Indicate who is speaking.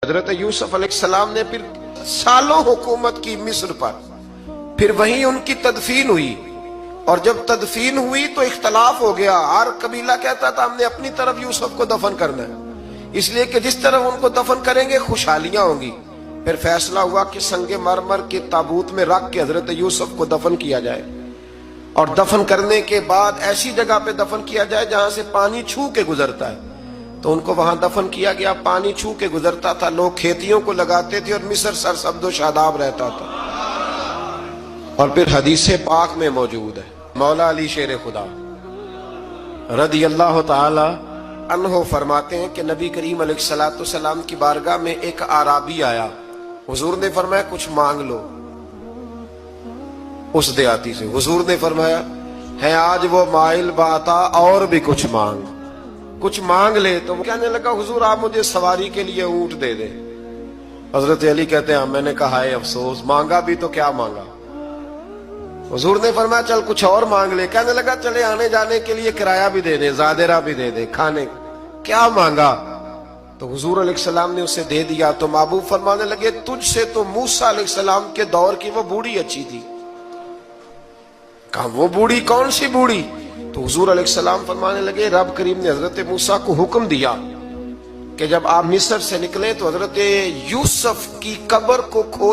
Speaker 1: حضرت یوسف علیہ السلام نے پھر سالوں حکومت کی مصر پر، پھر وہیں ان کی تدفین ہوئی، اور جب تدفین ہوئی تو اختلاف ہو گیا۔ ہر قبیلہ کہتا تھا ہم نے اپنی طرف یوسف کو دفن کرنا ہے، اس لیے کہ جس طرف ان کو دفن کریں گے خوشحالیاں ہوں گی۔ پھر فیصلہ ہوا کہ سنگ مرمر کے تابوت میں رکھ کے حضرت یوسف کو دفن کیا جائے، اور دفن کرنے کے بعد ایسی جگہ پہ دفن کیا جائے جہاں سے پانی چھو کے گزرتا ہے۔ تو ان کو وہاں دفن کیا گیا، پانی چھو کے گزرتا تھا، لوگ کھیتیوں کو لگاتے تھے اور مصر سرسبز و شاداب رہتا تھا۔ اور پھر حدیث پاک میں موجود ہے، مولا علی شیر خدا رضی اللہ تعالی عنہ فرماتے ہیں کہ نبی کریم علیہ السلام کی بارگاہ میں ایک اعرابی آیا، حضور نے فرمایا کچھ مانگ لو اس دیہاتی سے۔ حضور نے فرمایا ہے آج وہ مائل باتا، اور بھی کچھ مانگ لے۔ تو وہ کہنے لگا حضور آپ مجھے سواری کے لیے اونٹ دے دیں۔ حضرت علی کہتے ہیں میں نے کہا ہے افسوس، مانگا بھی تو کیا مانگا۔ حضور نے فرمایا چل کچھ اور مانگ لے۔ کہنے لگا چلے آنے جانے کے لیے کرایہ بھی دے دے، زادرہ بھی دے دے، کھانے کیا مانگا۔ تو حضور علیہ السلام نے اسے دے دیا۔ تو محبوب فرمانے لگے تجھ سے تو موسیٰ علیہ السلام کے دور کی وہ بوڑھی اچھی تھی۔ کہا وہ بوڑھی کون سی بوڑھی؟ تو حضور علیہ السلام فرمانے لگے رب کریم نے حضرت موسیٰ کو حکم دیا کہ جب آپ مصر سے نکلیں تو حضرت یوسف کی قبر کو کھود